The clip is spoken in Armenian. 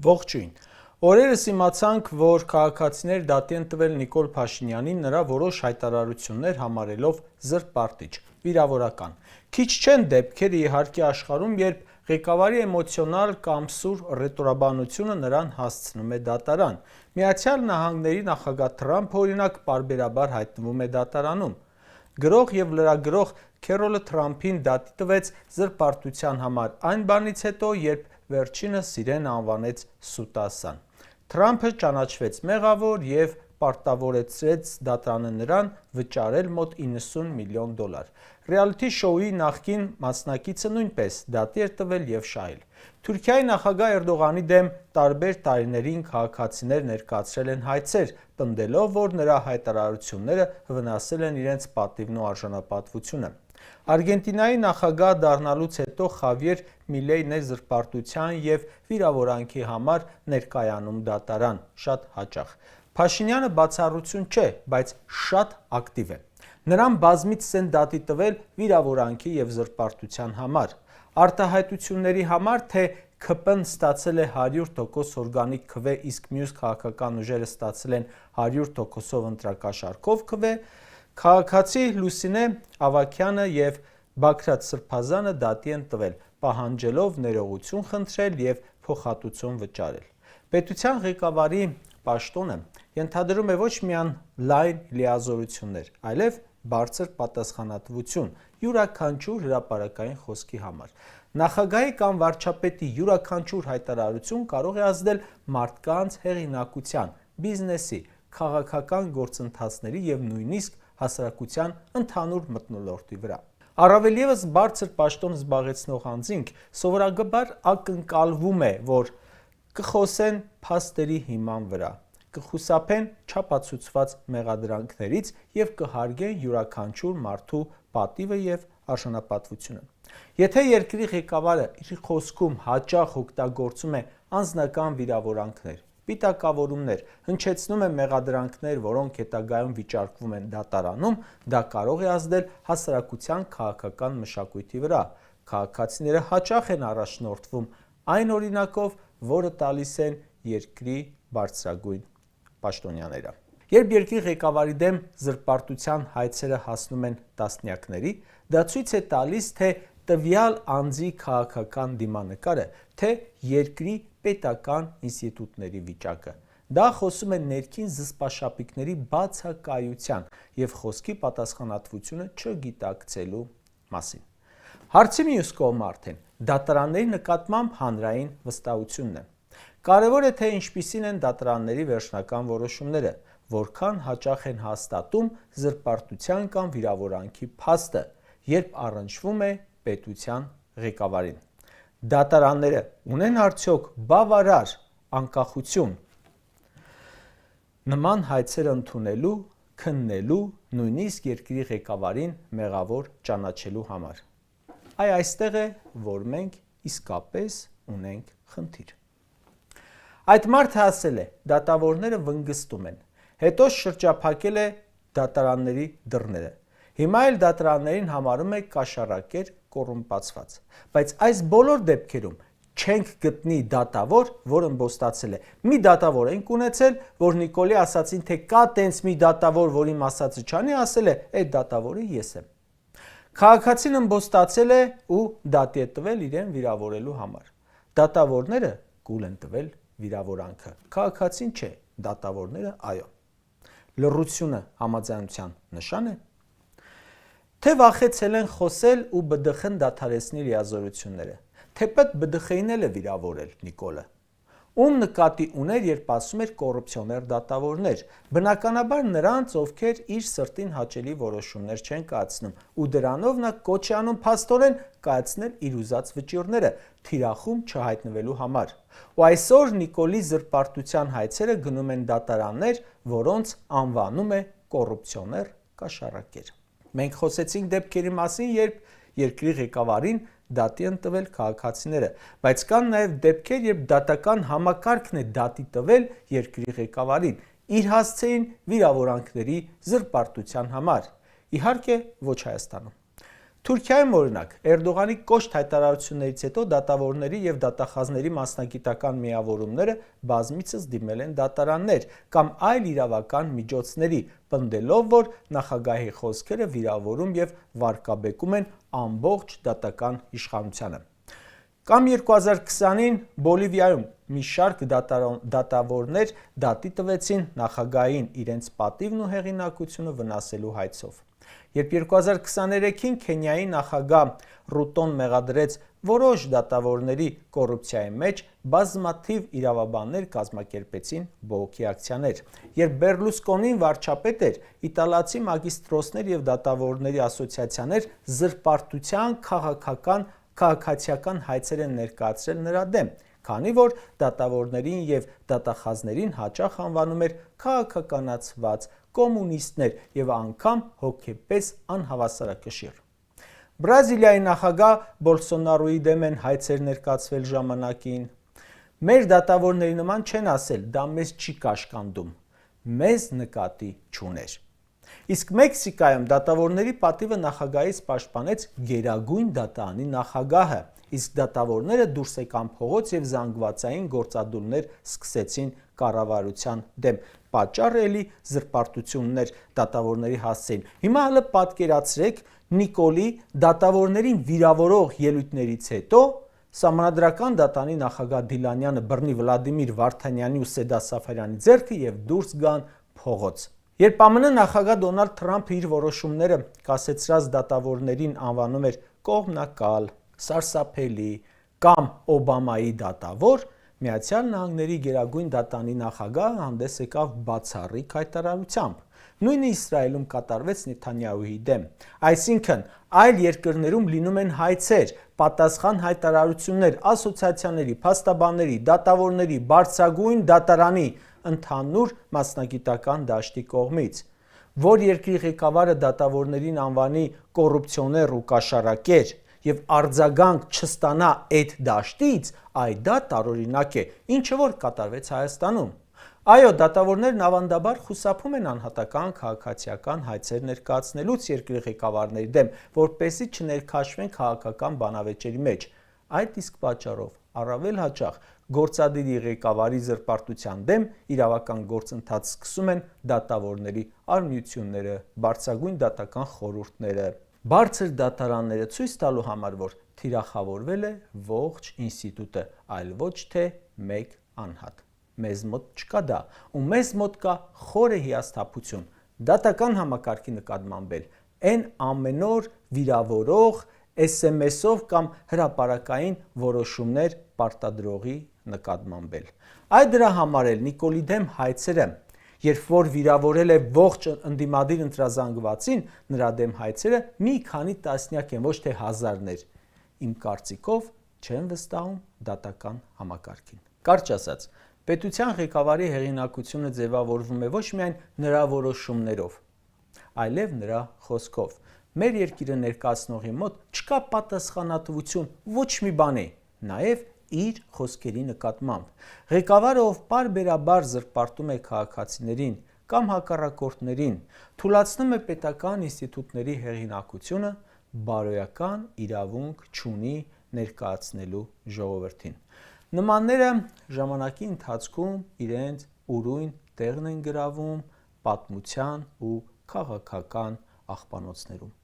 Ողջույն։ Օրերս իմացանք, որ քաղաքացիներ դատի են տվել Նիկոլ Փաշինյանին նրա որոշ հայտարարություններ համարելով զրպարտիչ, վիրավորական։ Քիչ չեն դեպքերը իհարկե աշխարհում, երբ ղեկավարի էմոցիոնալ կամ սուր ռետորաբանությունը նրան հասցնում է դատարան։ Միացյալ Նահանգների նախագահ Թրամփը օրինակ պարբերաբար հայտնվում է դատարանում։ Գրող և լրագրող Քերոլը Թրամփին դատի տվեց զրպարտության համար այն բանից հետո, երբ վերջինս իրեն անվանեց սուտասան։ Թրամփը ճանաչվեց մեղավոր և պարտավորեցրեց դատարանը նրան վճարել մոտ $90 միլիոն։ Ռեալիթի շոուի նախկին մասնակիցը նույնպես դատի էր տվել և շահել։ Թուրքիայի նախագահ Էրդողանի դեմ տարբեր տարիներին քաղաքացիներ ներկայացրել են հայցեր, պնդելով, որ նրա հայտարարությունները վնասել են իրենց պատիվն ու արժանապատվությունը։ Արգենտինայի նախագահ դառնալուց հետո Խավիեր Միլեյն է զրպարտության և վիրավորանքի համար ներկայանում դատարան, շատ հաճախ։ Փաշինյանը բացառություն չէ, բայց շատ ակտիվ է։ Նրան բազմիցս են դատի տվել վիրավորանքի և զրպարտության համար։ Արտահայտությունների համար, թե ՔՊ-ն ստացել է 100% օրգանիկ քվե, իսկ մյուս քաղաքական ուժերը ստացել են 100%-ով ընտրակաշառքով քվե, քաղաքացի Լուսինե Ավագյանը և Բագրատ Սրբազանը դատի են տվել, պահանջելով ներողություն խնդրել և փոխհատուցում վճարել։ Պետության ղեկավարի պաշտոնը ենթադրում է ոչ միայն լայն լիազորություններ, այլև բարձր պատասխանատվություն յուրաքանչյուր հրապարակային խոսքի համար։ Նախագահի կամ վարչապետի յուրաքանչյուր հայտարարություն կարող է ազդել մարդկանց հեղինակության, բիզնեսի, քաղաքական գործընթացների և նույնիսկ հասարակության ընդհանուր մթնոլորտի վրա։ Առավել ևս բարձր պաշտոն զբաղեցնող անձինք սովորաբար ակնկալվում է, որ կխոսեն փաստերի հիման վրա, կխուսափեն չափածուցված մեղադրանքներից և կհարգեն յուրաքանչյուր մարդու պատիվը և արժանապատվությունը։ Եթե երկրի ղեկավարը իր խոսքում հաճախ օգտագործում է անձնական վիրավորանքներ, պիտակավորումներ, հնչեցնում է մեղադրանքներ, որոնք հետագայում վիճարկվում են դատարանում, դա կարող է ազդել հասարակության քաղաքական մշակույթի վրա։ Քաղաքացիները հաճախ են առաջնորդվում այն օրինակով, որը տալիս են երկրի բարձրագույն պաշտոնյաները։ Երբ երկրի ղեկավարի դեմ զրպարտության հայցերը հասնում են տասնյակների, դա ցույց է տալիս թե տվյալ անձի քաղաքական դիմանկարը, թե երկրի պետական ինստիտուտների վիճակը։ Դա խոսում է ներքին զսպաշապիկների բացակայության և խոսքի պատասխանատվությունը չգիտակցելու մասին։ Հարցի մյուս կողմը արդեն դատարանների նկատմամբ հանրային վստահությունն է։ Կարևոր է, թե ինչպիսին են դատարանների վերջնական որոշումները, որքան հաճախ են հաստատում զրպարտության կամ վիրավորանքի փաստը, երբ առնչվում է պետության ղեկավարին։ Դատարանները ունեն արդյոք բավարար անկախություն նման հայցեր ընդունելու, քննելու, նույնիսկ երկրի ղեկավարին մեղավոր ճանաչելու համար։ Այստեղ է, որ մենք իսկապես ունենք խնդիր։ Այդ մարդը ասել է. դատավորները վնգստում են, հետո շրջափակել է դատարանների դռները։ Հիմա էլ դատարաններին համարում է կաշառակեր, կոռումպացված։ Բայց այս բոլոր դեպքերում չենք գտնի դատավոր, որ ըմբոստացել է։ Մի դատավոր ենք ունեցել, որ Նիկոլի ասացին, թե կա տենց մի դատավոր, որ իմ ասածը չանի, ասել է, այդ դատավորը ես եմ։ Քաղաքացին ըմբոստացել է ու դատի է տվել իրեն վիրավորելու համար։ Դատավորները կուլ են տվել վիրավորանքը։ Քաղաքացին չէ, դատավորները այո։ Լռությունը համաձայնության նշան է։ Թե վախեցել են խոսել ու ԲԴԽ-ն դադարեցնի լիազորությունները, թեպետ ԲԴԽ-ին էլ է վիրավորել Նիկոլը։ Ում նկատի ուներ, երբ ասում էր կոռուպցիոներ դատավորներ, բնականաբար նրանց, ովքեր իր սրտին հաճելի որոշումներ չեն կայացնում, ու դրանով նա կոչ է անում փաստորեն կայացնել իր ուզած վճիռները, թիրախում չհայտնվելու համար։ Ու այսօր Նիկոլի զրպարտության հայցերը գնում են դատարաններ, որոնց անվանում է կոռուպցիոներ կաշառակեր։ Մենք խոսեցինք դեպքերի մասին, երբ երկրի ղեկավարին դատի են տվել քաղաքացիները, բայց կան նաև դեպքեր, երբ դատական համակարգն է դատի տվել երկրի ղեկավարին, իր հասցեին վիրավորանքների զրպարտության համար։ Իհարկե, ոչ Հայաստանում։ Թուրքիայում օրինակ Էրդողանի կոշտ հայտարարություններից հետո դատավորների եւ դատախազների մասնագիտական միավորումները բազմիցս դիմել են դատարաններ կամ այլ իրավական միջոցների, պնդելով, որ նախագահի խոսքերը վիրավորում եւ վարկաբեկում են ամբողջ դատական իշխանությանը։ Կամ 2020-ին Բոլիվիայում մի շարք դատավորներ դատի տվեցին նախագահին իրենց պատիվն ու հեղինակությունը վնասելու հայցով։ Երբ 2023-ին Քենիայի նախագահ Ռուտոն մեղադրեց որոշ դատավորների կոռուպցիայի մեջ, բազմաթիվ իրավաբաններ կազմակերպեցին բողոքի ակցիաներ։ Երբ Բերլուսկոնին վարչապետ էր, իտալացի մագիստրոսներ եւ դատավորների ասոցիացիաներ զրպարտության քաղաքացիական հայցեր են ներկայացրել նրա դեմ, քանի որ դատավորներին եւ դատախազներին հաճախ անվանում էր քաղաքականացված կոմունիստներ եւ անգամ հոգեպես անհավասարակշիռ։ Բրազիլիայի նախագահ Բոլսոնարոյի դեմ են հայցեր ներկայացվել ժամանակին։ Մեր դատավորների նման չեն ասել, դա մեզ չի կաշկանդում, մեզ նկատի չուներ։ Իսկ Մեքսիկայում դատավորների պատիվը նախագահից պաշտպանեց Գերագույն դատարանի նախագահը, իսկ դատավորները դուրս եկան փողոց եւ զանգվածային գործադուլներ սկսեցին կառավարության դեմ։ Պատճառը էլի զրպարտություններ դատավորների հասցեին։ Հիմա հələ պատկերացրեք Նիկոլի դատավորներին վիրավորող ելույթներից հետո Սահմանադրական դատարանի նախագահ Դիլանյանը բռնի Վլադիմիր Վարդանյանի ու Սեդա Սաֆարյանի ձեռքը եւ դուրս գան փողոց։ Երբ ԱՄՆ նախագահ Դոնալդ Թրամփը իր որոշումները կասեցրած դատավորներին անվանում էր կողմնակալ, սարսափելի կամ Օբամայի դատավոր, Միացյալ Նահանգների Գերագույն դատարանի նախագահը հանդես եկավ բացառիկ հայտարարությամբ։ Նույնը Իսրայելում կատարվեց Նեթանյահուի դեմ։ Այսինքն, այլ երկրներում լինում են հայցեր, պատասխան հայտարարություններ ասոցիացիաների, փաստաբանների, դատավորների, բարձրագույն դատարանի ընդհանուր մասնագիտական դաշտի կողմից։ Որ երկրի ղեկավարը դատավորներին անվանի կոռուպցիոներ ու կաշառակեր եւ արձագանք չստանա այդ դաշտից, դա տարօրինակ է, ինչը որ կատարվեց Հայաստանում։ Այո, դատավորներն ավանդաբար խուսափում են անհատական քաղաքացիական հայցեր ներկայացնելուց երկրի ղեկավարների դեմ, որպեսզի չներքաշվեն քաղաքական բանավեճերի մեջ։ Այդ իսկ պատճառով առավել հաճախ գործադիրի ղեկավարի զրպարտության դեմ իրավական գործընթաց սկսում են դատավորների արմիությունները, բարձրագույն դատական խորհուրդները, բարձր դատարանները ցույց տալու համար, որ թիրախավորվել է ողջ ինստիտուտը, այլ ոչ թե մեկ անհատ։ Մեզ մոտ չկա դա, ու մեզ մոտ կա խորը հիասթափություն դատական համակարգի նկատմամբ, այն ամեն օր վիրավորող SMS-ով կամ հրապարակային որոշումներ պարտադրողի նկատմամբ։ Այդ դրա համար էլ Նիկոլի դեմ հայցերը, երբ որ վիրավորել է ողջ ընդդիմադիր ընտրազանգվածին, նրա դեմ հայցերը մի քանի տասնյակ են, ոչ թե հազարներ։ Իմ կարծիքով չեն վստահում դատական համակարգին։ Կարճ ասած, պետության ղեկավարի հեղինակությունը ձևավորվում է ոչ միայն նրա որոշումներով, այլև նրա խոսքով։ Մեր երկիրը ներկայացնողի մոտ չկա պատասխանատվություն ոչ մի բանի, նաև իր խոսքերի նկատմամբ։ Ղեկավարը, ով պարբերաբար զրպարտում է քաղաքացիներին կամ հակառակորդներին, թուլացնում է պետական ինստիտուտների հեղինակությունը, բարոյական իրավունք չունի ներկայացնելու ժողովրդին։ Նմանները ժամանակի ընթացքում իրենց ուրույն տեղն են գրավում պատմության ու քաղաքական աղբանոցներում։